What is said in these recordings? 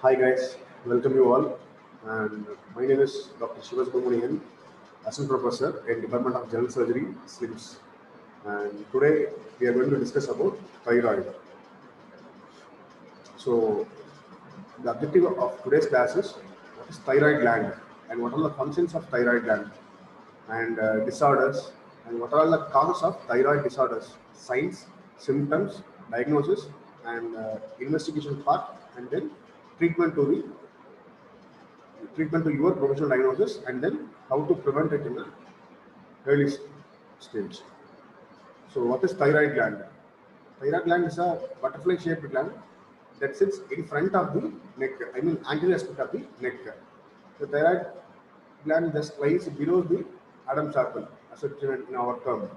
Hi guys, welcome you all. And my name is Dr. Shivasubramanian, Assistant Professor in Department of General Surgery, SLIMS. And today we are going to discuss about thyroid. So the objective of today's class is what is thyroid gland and what are the functions of thyroid gland and disorders and what are the causes of thyroid disorders, signs, symptoms, diagnosis and investigation part and then treatment to the treatment to your professional diagnosis and then how to prevent it in the early stage. So what is thyroid gland? Thyroid gland is a butterfly shaped gland that sits in front of the neck, I mean anterior aspect of the neck. The thyroid gland just lies below the Adam's apple, as in our term.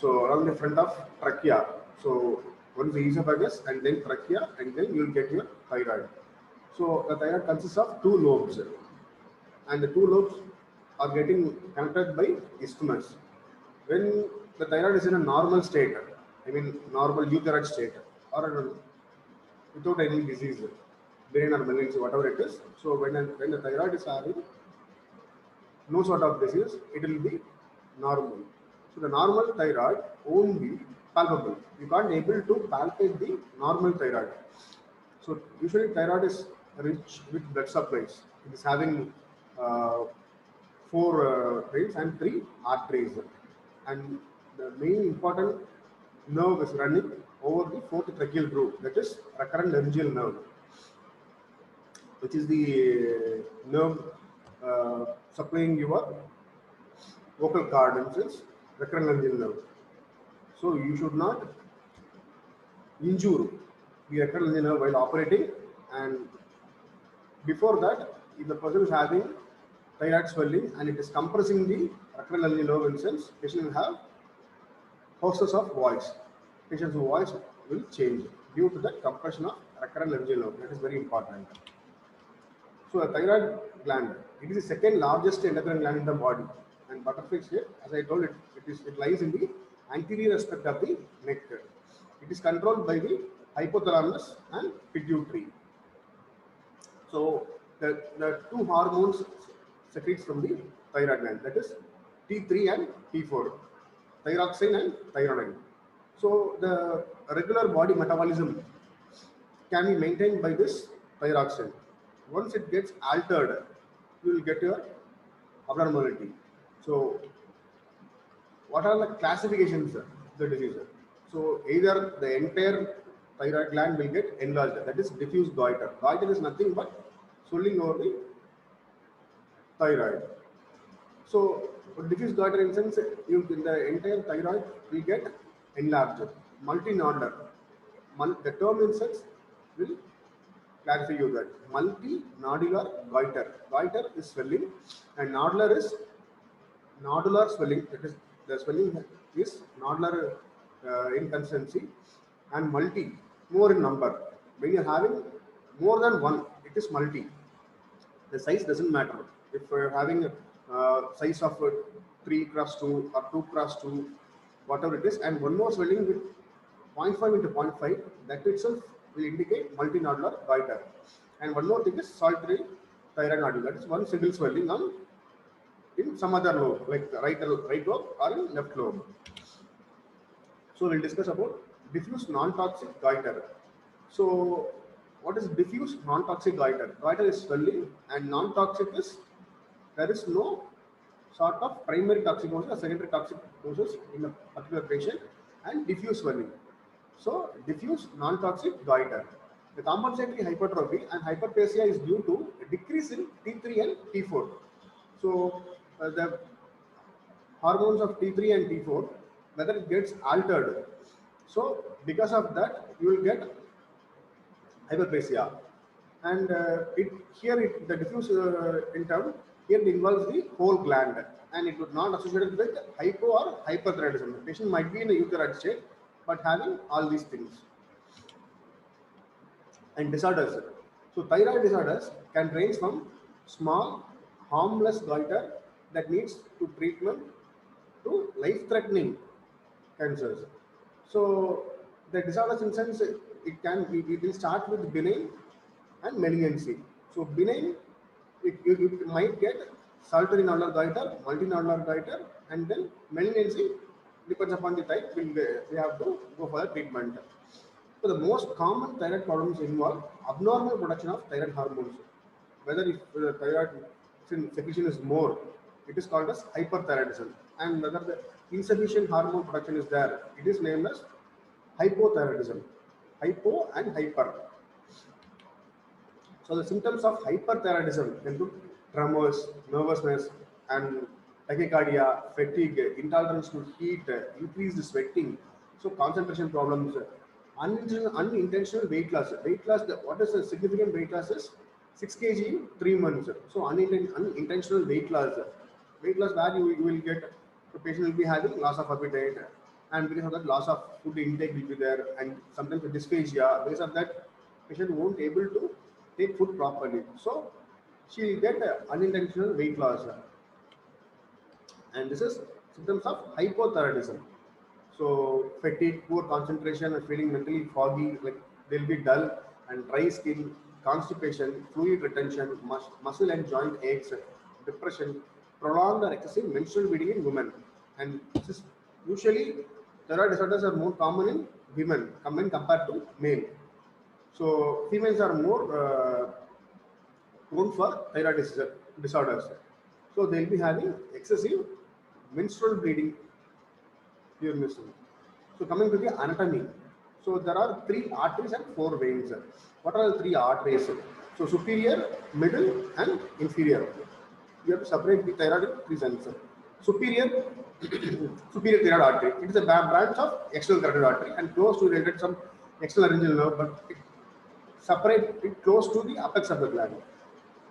So around the front of trachea. So once the esophagus and then trachea and then you will get your thyroid. So the thyroid consists of two lobes and the two lobes are getting connected by isthmus. When the thyroid is in a normal state, I mean normal eukaryotic state, or without any disease, brain or malignancy, whatever it is. So when the thyroid is having no sort of disease, it will be normal. So the normal thyroid won't be palpable. You can't able to palpate the normal thyroid. So usually thyroid is rich with blood supplies. It is having uh, four veins and three arteries. And the main important nerve is running over the fourth tracheal groove, that is recurrent laryngeal nerve, which is the nerve supplying your vocal cord, and since recurrent laryngeal nerve. So you should not injure the recurrent laryngeal nerve while operating, and before that, if the person is having thyroid swelling and it is compressing the recurrent laryngeal nerve, in sense, patient will have hoarseness of voice. Patient's voice will change due to the compression of recurrent laryngeal nerve. That is very important. So a thyroid gland, it is the second largest endocrine gland in the body, and butterfly shape, as I told it lies in the anterior aspect of the neck. It is controlled by the hypothalamus and pituitary. So the two hormones secretes from the thyroid gland, that is T3 and T4, thyroxine and thyroid. So the regular body metabolism can be maintained by this thyroxine. Once it gets altered, you will get your abnormality. So what are the classifications of the disease? So either the entire thyroid gland will get enlarged, that is diffuse goiter. Goiter is nothing but swelling over the thyroid. So diffuse goiter in sense, the entire thyroid will get enlarged, multinodular. The term in sense will clarify you that multinodular goiter. Goiter is swelling, and nodular is nodular swelling. That is the swelling is nodular in consistency, and multi more in number. When you are having more than one, it is multi. The size doesn't matter. If we're having a size of 3 cross 2 or 2 cross 2, whatever it is, and one more swelling with 0.5 into 0.5, that itself will indicate multinodular goiter. And one more thing is solitary thyroid nodule, that is one single swelling on in some other lobe, like the right lobe or in left lobe. So we'll discuss about diffuse non-toxic goiter. So what is diffuse non-toxic goiter? Goiter is swelling, and non-toxic is there is no sort of primary toxicosis or secondary toxicosis in a particular patient, and diffuse swelling. So diffuse non-toxic goiter. The compensatory hypertrophy and hyperplasia is due to a decrease in T3 and T4. So the hormones of T3 and T4, whether it gets altered. So because of that, you will get hyperplasia. And the diffuse in term, here it involves the whole gland, and it would not associated with hypo or hyperthyroidism. The patient might be in a eukaryotic state, but having all these things. And disorders. So thyroid disorders can range from small, harmless goiter that needs to treatment to life-threatening cancers. So the disorders in sense it will start with benign and malignancy. So benign, it might get saltatory nodular goiter, multinodular goiter, and then malignancy depends upon the type. We have to go for the treatment. So the most common thyroid problems involve abnormal production of thyroid hormones. Whether if the thyroid secretion is more, it is called as hyperthyroidism, and whether the insufficient hormone production is there, it is named as hypothyroidism. Hypo and hyper. So the symptoms of hyperthyroidism include tremors, nervousness, and tachycardia, fatigue, intolerance to heat, increased sweating, so concentration problems, unintentional weight loss. Weight loss, what is the significant weight loss is 6 kg in 3 months. So unintentional weight loss. Weight loss where you will get, the patient will be having loss of appetite, and because of that loss of food intake will be there, and sometimes the dysphagia. Because of that, patient won't able to take food properly. So she will get unintentional weight loss, and this is symptoms of hypothyroidism. So fatigue, poor concentration, and feeling mentally foggy, like they'll be dull and dry skin, constipation, fluid retention, muscle and joint aches, depression, prolonged or excessive menstrual bleeding in women. And this is usually thyroid disorders are more common in women when compared to male. So females are more prone for thyroid disorders. So they'll be having excessive menstrual bleeding during this. So coming to the anatomy. So there are 3 arteries and 4 veins. What are the 3 arteries? So superior, middle, and inferior. You have to separate the thyroid in 3 senses. Superior, superior thyroid artery. It is a branch of external carotid artery and close to related some external laryngeal nerve, but it separate it close to the apex of the gland.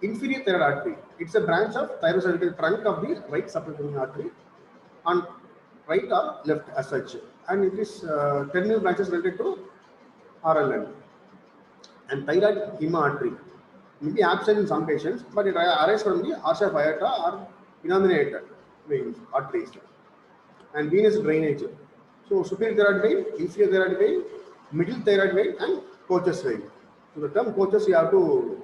Inferior thyroid artery. It's a branch of thyroid trunk of the right supracrinial artery on right or left as such, and it is terminal branches related to RLN. And thyroid heme may be absent in some patients, but it arises from the arch of aorta or innominate veins, arteries, and venous drainage. So superior thyroid vein, inferior thyroid vein, middle thyroid vein, and Koch's vein. So the term Koch's you have to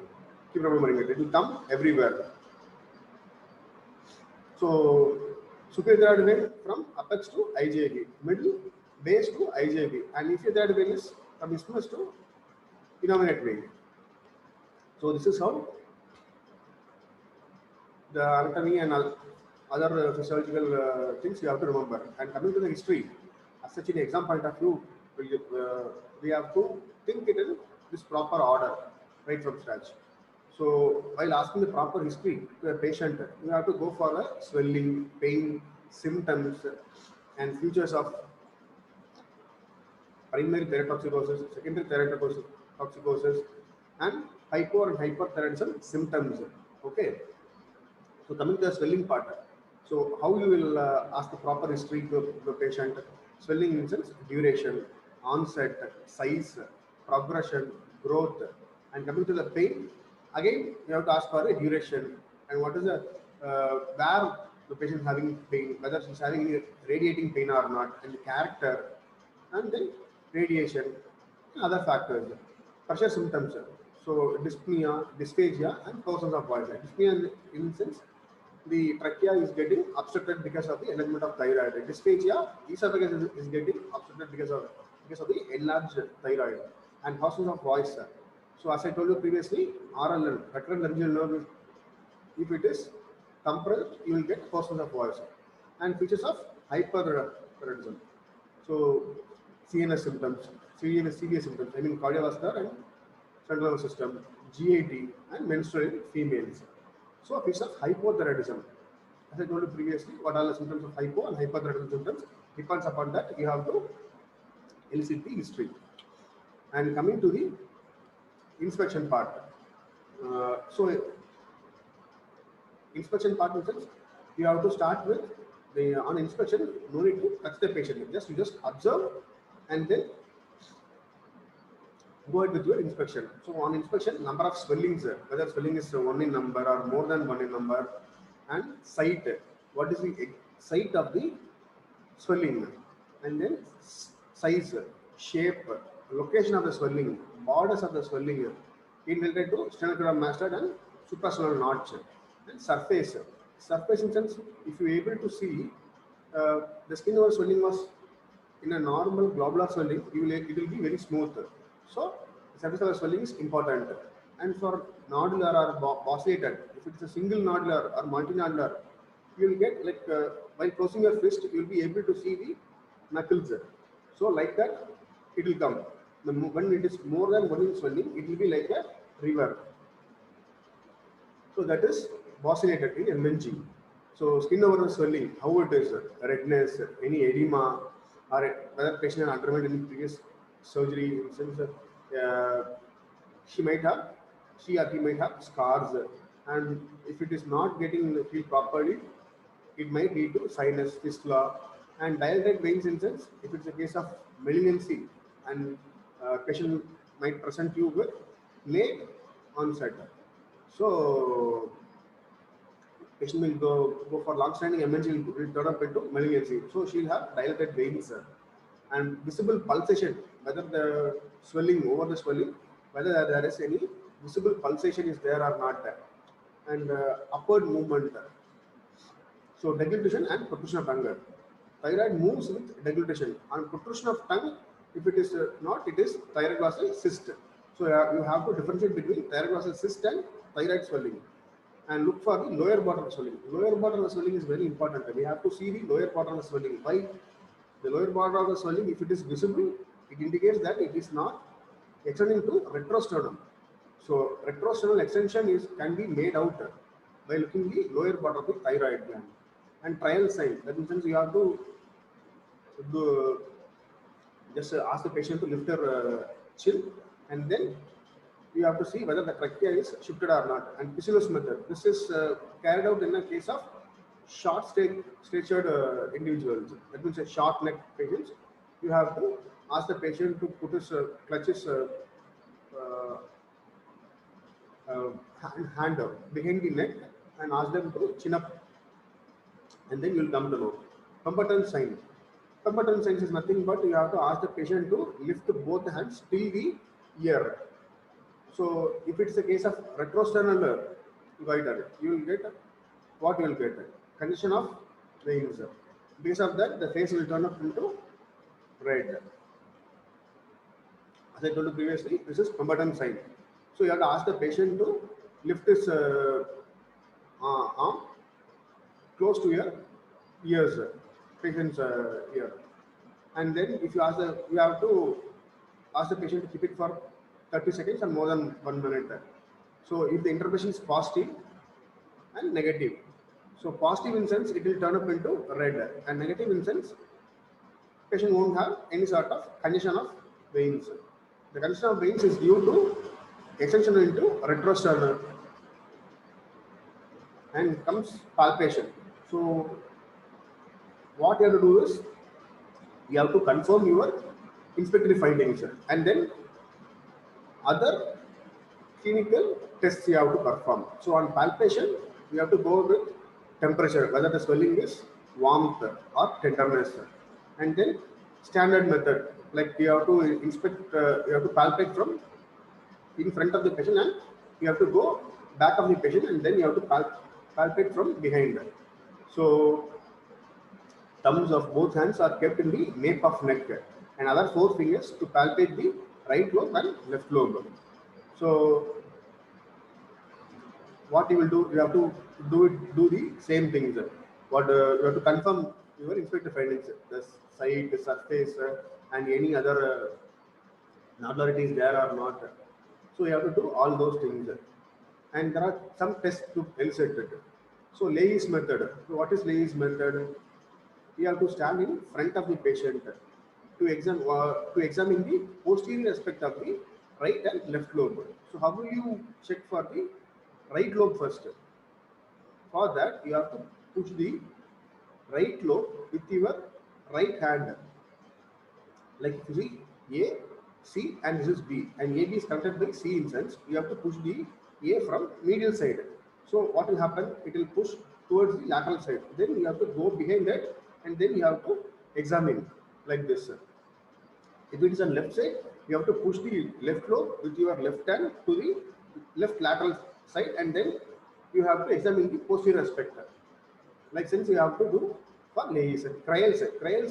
keep remembering it. It will come everywhere. So superior thyroid vein from apex to IJB, middle base to IJB, and inferior thyroid vein is from isthmus to innominate vein. So this is how the anatomy and other physiological things you have to remember. And coming to the history, as such in exam point of view, we have to think it in this proper order right from scratch. So while asking the proper history to a patient, you have to go for a swelling, pain, symptoms, and features of primary thyrotoxicosis, secondary thyrotoxicosis, and hypo and hyperthyroidism symptoms. Okay. So coming to the swelling part. So how you will ask the proper history to the patient? Swelling in sense duration, onset, size, progression, growth, and coming to the pain. Again, you have to ask for a duration and what is the where the patient is having pain, whether she's having any radiating pain or not, and the character, and then radiation and other factors. Pressure symptoms. So dyspnea, dysphagia, and causes of voice. Dyspnea in the sense the trachea is getting obstructed because of the enlargement of thyroid. Dysphagia, esophagus is getting obstructed because of the enlarged thyroid. And causes of voice. So as I told you previously, RLN, recurrent laryngeal nerve, if it is compressed, you will get causes of voice. And features of hyperthyroidism. So CNS symptoms, CVS symptoms, I mean cardiovascular and central nervous system, GAT, and menstrual in females. So a piece of hypothyroidism. As I told you previously, what are the symptoms of hypo and hyperthyroidism symptoms? Depends upon that, you have to elicit the history. And coming to the inspection part. So inspection part in sense, you have to start with the on inspection, no need to touch the patient. You just observe and then go ahead with your inspection. So on inspection, number of swellings, whether swelling is 1 in number or more than 1 in number, and site, what is the site of the swelling, and then size, shape, location of the swelling, borders of the swelling, it related to sternocleidomastoid mastoid and suprasternal notch. And surface. Surface in sense, if you are able to see the skin over swelling was in a normal globular swelling, it will be very smooth. So surface level swelling is important. And for nodular or oscillated, if it's a single nodular or multinodular, you will get like while closing your fist, you will be able to see the knuckles. So like that, it will come. When it is more than 1 inch swelling, it will be like a river. So that is vaccinated in MNG. So skin over swelling, how it is, redness, any edema, or whether patient has underwent any previous surgery, since she might have, she or he might have scars, and if it is not getting healed properly, it might lead to sinus fistula and dilated veins in sense. If it's a case of malignancy, and patient might present you with late onset. So patient will go for long-standing emergency will turn up into malignancy. So she'll have dilated veins and visible pulsation, whether the swelling over the swelling, whether there is any visible pulsation is there or not, and upward movement. So deglutition and protrusion of tongue. Thyroid moves with deglutition. On protrusion of tongue, if it is not, it is thyroid glossal cyst. So you have to differentiate between thyroid glossal cyst and thyroid swelling, and look for the lower border swelling. Lower border swelling is very important. We have to see the lower border swelling. Why? The lower border of the swelling, if it is visible, it indicates that it is not extending to retrosternum. So retrosternal extension can be made out by looking the lower border of the thyroid gland. And trial sign, that means you have to just ask the patient to lift her chin, and then you have to see whether the trachea is shifted or not. And Piscilos method, this is carried out in a case of short statured individuals. That means a short neck patients. You have to ask the patient to put his clutches uh, hand behind the neck and ask them to chin up, and then you'll come to know. Competence sign. Competence sign is nothing but you have to ask the patient to lift both hands till the ear. So if it's a case of retrosternal goiter, you will get what you will get? Condition of veins. Because of that, the face will turn up into red. As I told you previously, this is competence sign. So you have to ask the patient to lift his arm close to your ears, patient's ear. And then if you have to ask the patient to keep it for 30 seconds and more than 1 minute. So if the intervention is positive and negative, so positive in sense it will turn up into red, and negative in sense patient won't have any sort of congestion of veins. The congestion of veins is due to extension into retrosternal, and comes palpation. So what you have to do is you have to confirm your inspectory findings, and then other clinical tests you have to perform. So on palpation, you have to go with temperature, whether the swelling is warmth or tenderness, and then standard method, like you have to inspect, you have to palpate from in front of the patient, and you have to go back of the patient, and then you have to palpate from behind. So thumbs of both hands are kept in the nape of neck, and other four fingers to palpate the right lobe and left lobe. So what you will do, you have to do the same things. What you have to confirm your inspector findings, the site, the surface, and any other nodularities there or not. So you have to do all those things, and there are some tests to elicit it. So Leahy's method. So what is Leahy's method? You have to stand in front of the patient to examine the posterior aspect of the right and left lobe. So how will you check for the right lobe first? For that, you have to push the right lobe with your right hand. Like if you see A, C, and this is B, and AB is connected by C in sense, you have to push the A from medial side. So what will happen? It will push towards the lateral side. Then you have to go behind that, and then you have to examine like this. If it is on left side, You have to push the left lobe with your left hand to the left lateral side, and then you have to examine the posterior aspect. Like since you have to do for layers, crials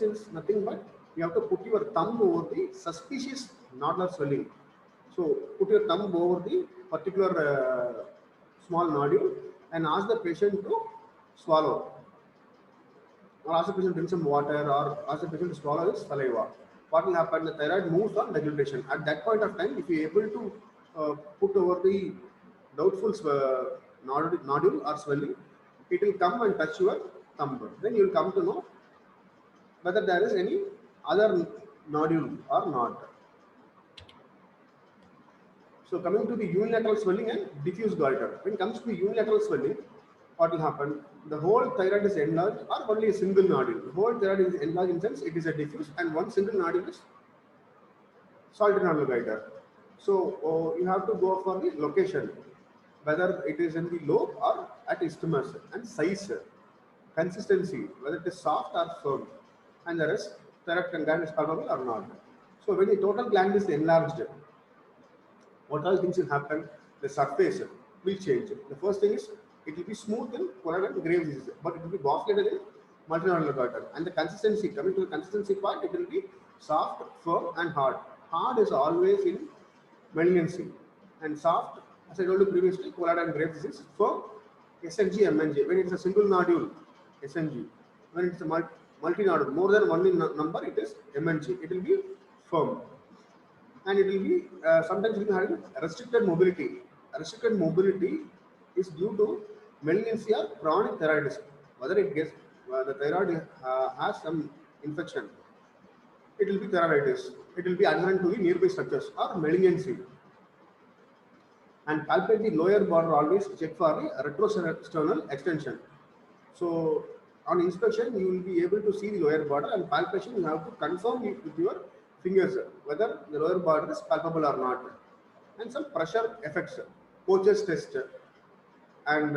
is nothing but you have to put your thumb over the suspicious nodular swelling. So put your thumb over the particular small nodule and ask the patient to swallow, or ask the patient to drink some water, or ask the patient to swallow his saliva. What will happen? The thyroid moves on degradation. At that point of time, if you are able to put over the doubtful nodule or swelling, it will come and touch your thumb. Then you will come to know whether there is any other nodule or not. So coming to the unilateral swelling and diffuse goiter. When it comes to the unilateral swelling, what will happen? The whole thyroid is enlarged or only a single nodule. The whole thyroid is enlarged in sense it is a diffuse and one single nodule is solitary nodular goiter. So you have to go for the location, whether it is in the lobe or at isthmus, and size, consistency, whether it is soft or firm, and the rest, thyroid gland is palpable or not. So when the total gland is enlarged, what all things will happen? The surface will change. The first thing is it will be smooth in Corona and Graves' disease, but it will be waffled in multinodular goiter. And the consistency, coming to the consistency part, it will be soft, firm, and hard. Hard is always in malignancy, and soft, as I told you previously, Corona and Graves' disease. Firm, SNG, MNG. When it is a single nodule, SNG. When it is a multi-nodule, more than one in number, it is MNG. It will be firm, and it will be sometimes we having restricted mobility. Restricted mobility is due to malignancy or chronic thyroidism. Whether it gets the thyroid has some infection, it will be thyroiditis. It will be adherent to the nearby structures or malignancy. And palpate the lower border always, check for the retrosternal extension. So on inspection, you will be able to see the lower border, and palpation you have to confirm it with your fingers whether the lower border is palpable or not. And some pressure effects, Poach's test, and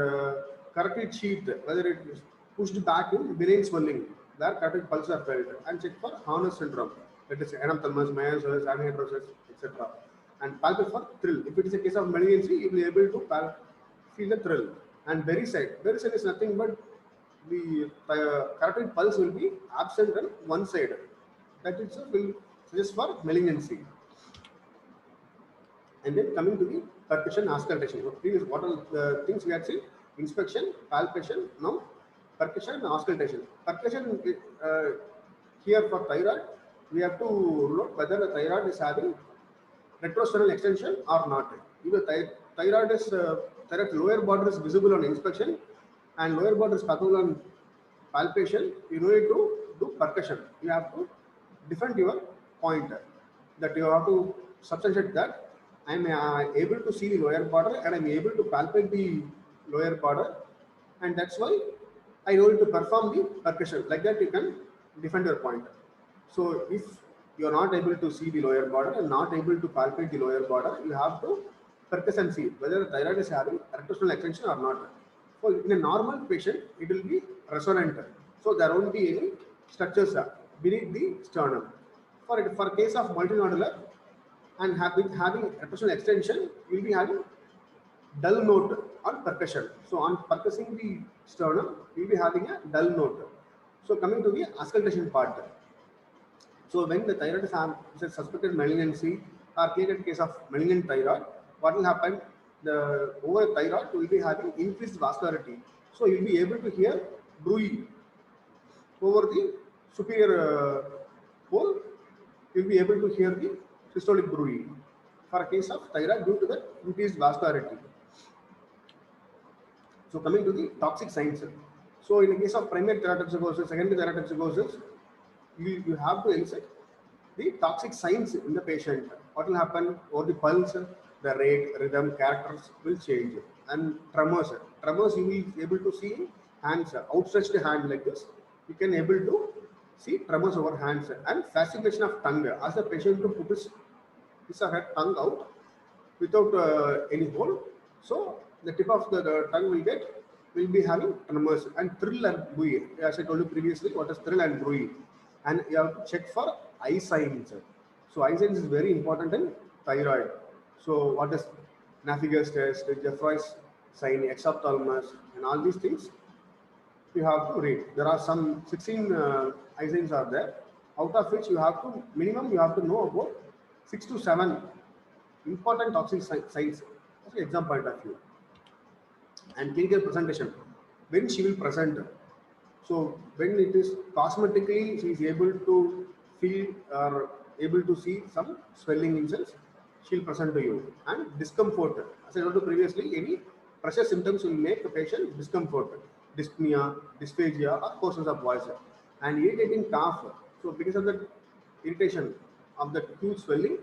carotid sheath, whether it is pushed back in benign swelling, where carotid pulses are felt, and check for Horner syndrome, that is anaphthalmos, myositis, anhidrosis, etc. And palpate for thrill. If it is a case of malignancy, you will be able to feel the thrill. And Beriside. Beriside is nothing but the carotid pulse will be absent on one side. That itself will suggest for malignancy. And then coming to the percussion auscultation. Previous, what are the things we had seen? Inspection, palpation, now percussion and auscultation. Percussion here for thyroid, we have to look whether the thyroid is having retrosternal extension or not. If the thyroid is thyroid lower border is visible on inspection and lower border is palpable on palpation, you need to do percussion. You have to defend your point, that you have to substantiate that I am able to see the lower border and I am able to palpate the lower border, and that's why I know to perform the percussion. Like that, you can defend your point. So if you are not able to see the lower border and not able to palpate the lower border, you have to percuss and see whether the thyroid is having retrosternal extension or not. So in a normal patient, it will be resonant. So there won't be any structures beneath the sternum. For case of multinodular and having retrosternal extension, you will be having dull note on percussion. So on percussing the sternum, you will be having a dull note. So coming to the auscultation part. So when the thyroid is a suspected malignancy or clear case of malignant thyroid, what will happen? The over thyroid will be having increased vascularity. So you will be able to hear bruit over the superior pole. You will be able to hear the systolic bruit for a case of thyroid due to the increased vascularity. So coming to the toxic signs. So in the case of primary thyrotoxicosis, secondary thyrotoxicosis, you have to elicit the toxic signs in the patient. What will happen? Over the pulse, the rate, rhythm, characters will change. And tremors. Tremors you will be able to see hands, outstretched hand like this. You can able to see tremors over hands, and fascination of tongue. As the patient to put his or her tongue out without any hole. So the tip of the tongue will be having tremors, and thrill and bruit. As I told you previously, what is thrill and bruit? And you have to check for eye signs. So eye signs is very important in thyroid. So what is Naviger's test, Jeffroy's sign, exophthalmos, and all these things you have to read. There are some 16 eye signs are there, out of which you have to minimum you have to know about 6 to 7 important toxic signs as an exam point of view. And clinical presentation, when she will present. So when it is cosmetically she is able to feel or able to see some swelling in cells, she'll present to you. And discomfort, as I told you previously, any pressure symptoms will make the patient discomfort, dyspnea, dysphagia, or portions of voice, and irritating cough. So because of the irritation of the huge swelling,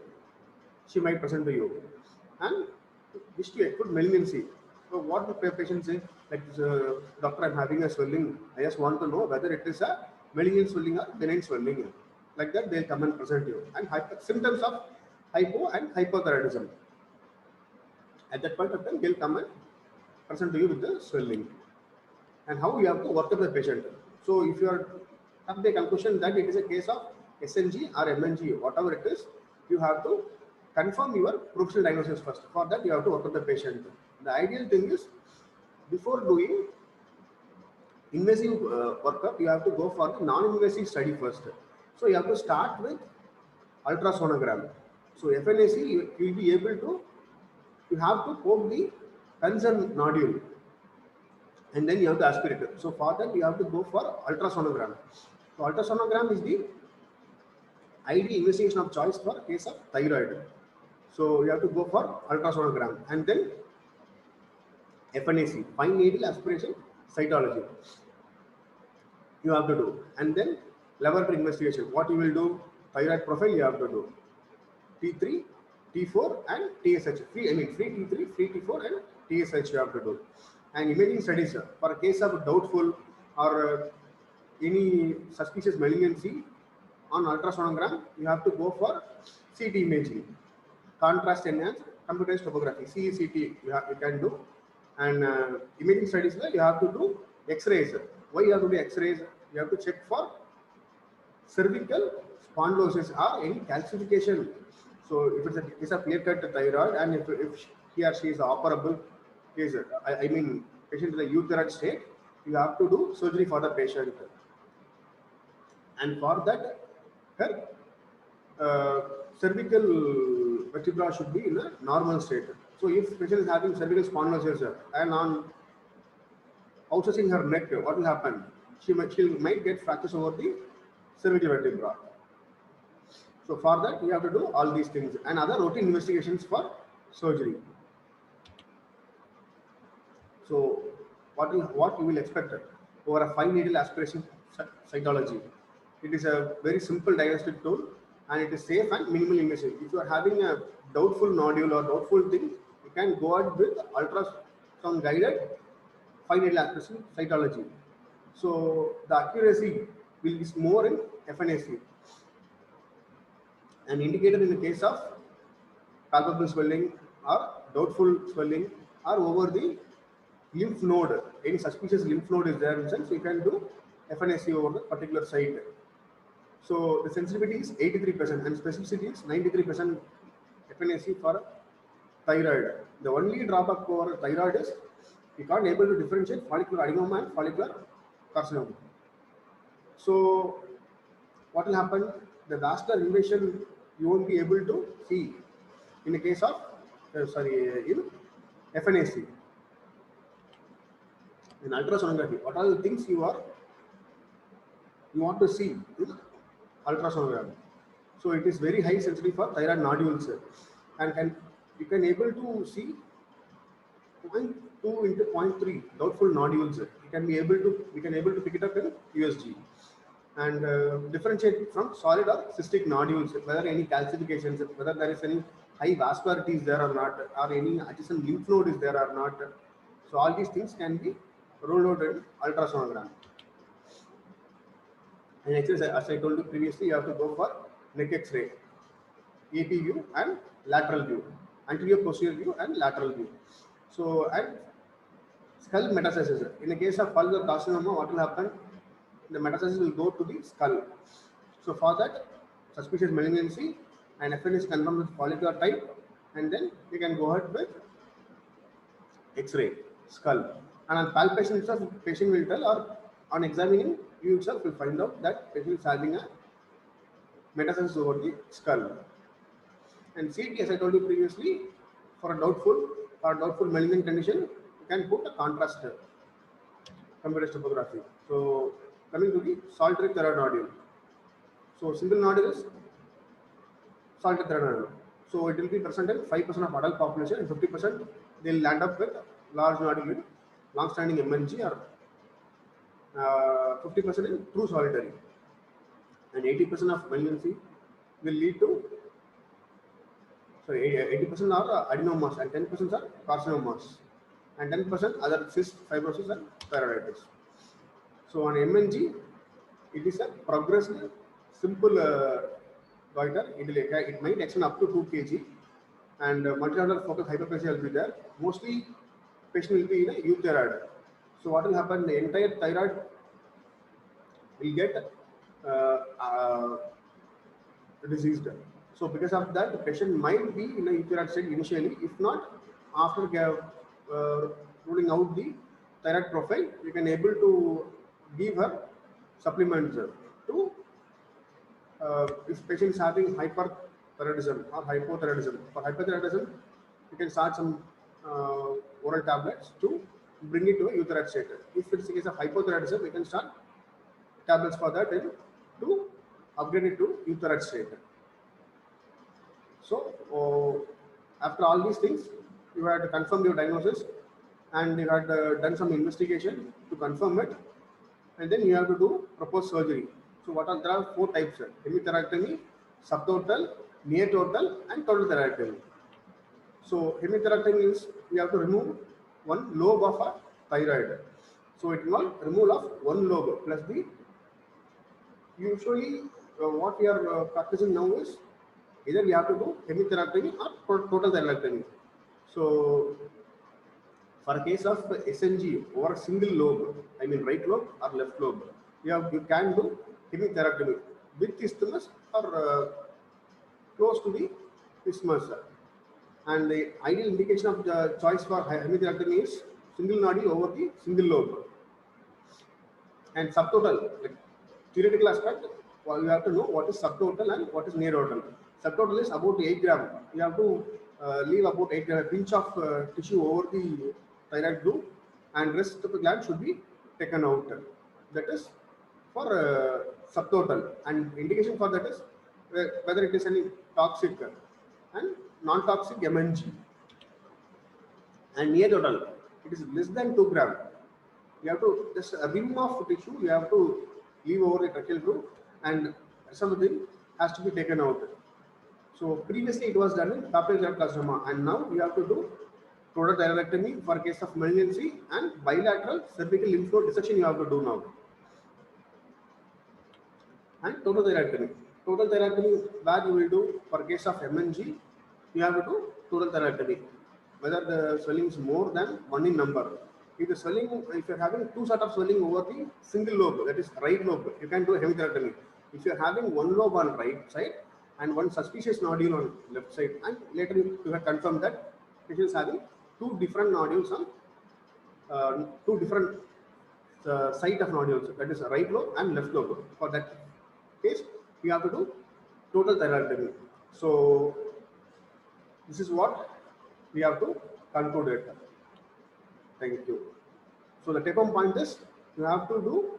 she might present to you. And wish to acute malignancy. So what the patient say, like, doctor, I'm having a swelling. I just want to know whether it is a malignant swelling or benign swelling. Like that, they'll come and present you. And symptoms of hypo and hypothyroidism. At that point of time, they'll come and present to you with the swelling. And how you have to work up the patient. So if you are have the conclusion that it is a case of SNG or MNG, whatever it is, you have to confirm your professional diagnosis first. For that, you have to work up the patient. The ideal thing is, before doing invasive workup, you have to go for the non-invasive study first. So you have to start with ultrasonogram. So FNAC, you will be able to, you have to poke the concerned nodule, and then you have to aspirate it. So for that, you have to go for ultrasonogram. So ultrasonogram is the ideal investigation of choice for case of thyroid. So you have to go for ultrasonogram, and then FNAC, fine needle aspiration cytology, you have to do. And then laboratory investigation, what you will do, thyroid profile you have to do, T3, T4 and TSH, free T3, free T4 and TSH you have to do. And imaging studies, for a case of doubtful or any suspicious malignancy, on ultrasonogram you have to go for CT imaging, contrast enhanced computerized topography, CECT you can do. And imaging studies, you have to do X-rays. Why you have to do X-rays? You have to check for cervical spondylosis or any calcification. So if it's a case of clear-cut thyroid, and if he or she is operable case, I mean patient in the euthyroid state, you have to do surgery for the patient. And for that, her cervical vertebra should be in a normal state. So if patient is having cervical spondylosis and on outstretching her neck, what will happen? She might get fractures over the cervical vertebra. So for that, you have to do all these things and other routine investigations for surgery. So what you will expect over a fine needle aspiration cytology. It is a very simple diagnostic tool, and it is safe and minimally invasive. If you are having a doubtful nodule or doubtful thing, you can go out with ultrasound guided fine needle aspiration cytology. So the accuracy will be more in FNAC. An indicator in the case of palpable swelling or doubtful swelling or over the lymph node, any suspicious lymph node is there in sense, you can do FNAC over the particular site. So the sensitivity is 83% and specificity is 93% FNAC for thyroid. The only drawback for thyroid is you can't able to differentiate follicular adenoma and follicular carcinoma. So what will happen? The vascular invasion you won't be able to see in the case of in FNAC. In ultrasonography, what are the things you want to see in ultrasonography? So it is very high sensitivity for thyroid nodules, and you can able to see 0.2 into 0.3 doubtful nodules. We can able to pick it up in USG and differentiate from solid or cystic nodules, whether any calcifications, whether there is any high vascularity is there or not, or any adjacent lymph node is there or not. So all these things can be rolled out in ultrasonogram. And actually, as I told you previously, you have to go for neck X-ray, AP view and lateral view, anterior posterior view and lateral view. So and skull metastasis. In the case of follicular carcinoma, what will happen? The metastasis will go to the skull. So for that, suspicious malignancy and FN is confirmed with quality or type, and then you can go ahead with X-ray, skull, and on palpation itself, patient will tell, or on examining, you itself will find out that patient is having a metastasis over the skull. And CT, as I told you previously, for a doubtful malignant condition, you can put a contrast computed topography. So coming to the solitary thyroid nodule. So single nodule is solitary thyroid nodule. So it will be present in 5% of adult population, and 50% they'll land up with large nodule in long-standing MNG, or 50% in true solitary, and 80% of malignancy will lead to, sorry, 80% are adenomas, and 10% are carcinomas, and 10% other cyst, fibrosis, and thyroiditis. So on MNG, it is a progressed simple goiter. It might extend up to 2 kg, and multinodular focal hyperplasia will be there. Mostly, patient will be in a euthyroid. So what will happen? The entire thyroid will get diseased. So because of that, the patient might be in a euthyroid state initially. If not, after ruling out the thyroid profile, we can able to give her supplements to, if patient is having hyperthyroidism or hypothyroidism. For hyperthyroidism, you can start some oral tablets to bring it to a euthyroid state. If it's a case of hypothyroidism, we can start tablets for that and to upgrade it to euthyroid state. So after all these things, you had confirmed your diagnosis, and you had done some investigation to confirm it, and then you have to do proposed surgery. So there are 4 types: hemithyroidectomy, subtotal, near total, and total thyroidectomy. So hemithyroidectomy means we have to remove one lobe of a thyroid. So it involves removal of one lobe plus the, usually what we are practicing now is either we have to do hemithyroidectomy or total thyroidectomy. So for a case of SNG over a single lobe, I mean right lobe or left lobe, you can do hemithyroidectomy with isthmus or close to the isthmus. And the ideal indication of the choice for hemithyroidectomy is single nodule over the single lobe. And subtotal, like theoretical aspect, well, you have to know what is subtotal and what is near total. Subtotal is about 8 gram. You have to leave about 8 gram, a pinch of tissue over the thyroid gland, and rest of the gland should be taken out. That is for subtotal, and indication for that is whether it is any toxic and non-toxic MNG. And near total, it is less than 2 gram. You have to just a rim of tissue, you have to leave over the tracheal groove, and something has to be taken out. So previously it was done in papillary gland carcinoma, and now you have to do total thyroidectomy for case of malignancy, and bilateral cervical lymph node dissection you have to do now. And total thyroidectomy. Total thyroidectomy, where you will do for case of MNG, you have to do total thyroidectomy, whether the swelling is more than 1 in number. If the swelling, if you're having 2 sort of swelling over the single lobe, that is right lobe, you can do a hemithyroidectomy. If you're having 1 lobe on right side and 1 suspicious nodule on left side, and later you have confirmed that patient is having 2 different nodules on 2 different site of nodules, that is right lobe and left lobe. For that case, you have to do total thyroidectomy. So this is what we have to conclude it. Thank you. So the take home point is, you have to do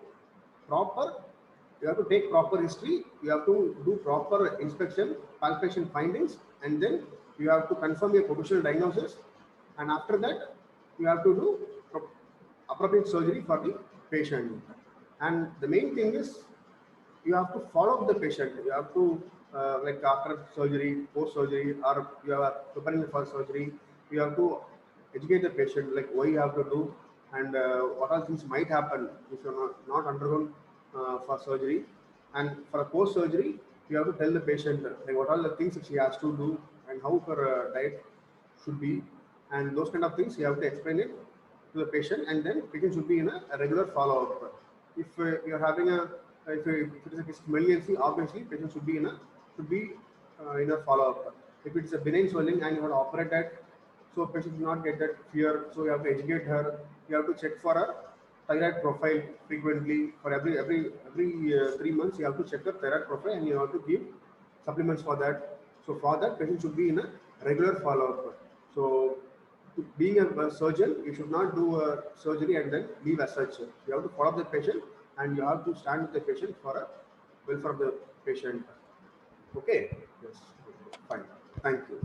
proper, you have to take proper history, you have to do proper inspection, palpation findings, and then you have to confirm your provisional diagnosis, and after that you have to do appropriate surgery for the patient. And the main thing is, you have to follow up the patient. You have to like after surgery, post surgery, or you are preparing for surgery, you have to educate the patient, like why you have to do, and what all things might happen if you are not undergone for surgery. And for a post surgery, you have to tell the patient like what all the things she has to do and how her diet should be, and those kind of things you have to explain it to the patient, and then patient should be in a regular follow up. If you are having a, if it is a case of malignancy, obviously patient should be in a follow-up. If it's a benign swelling and you want to operate it, so patient should not get that fear. So you have to educate her. You have to check for her thyroid profile frequently. For every 3 months, you have to check the thyroid profile and you have to give supplements for that. So for that, patient should be in a regular follow-up. So being a surgeon, you should not do a surgery and then leave as such. You have to follow the patient and you have to stand with the patient for a welfare of the patient. Okay. Yes. Fine. Thank you.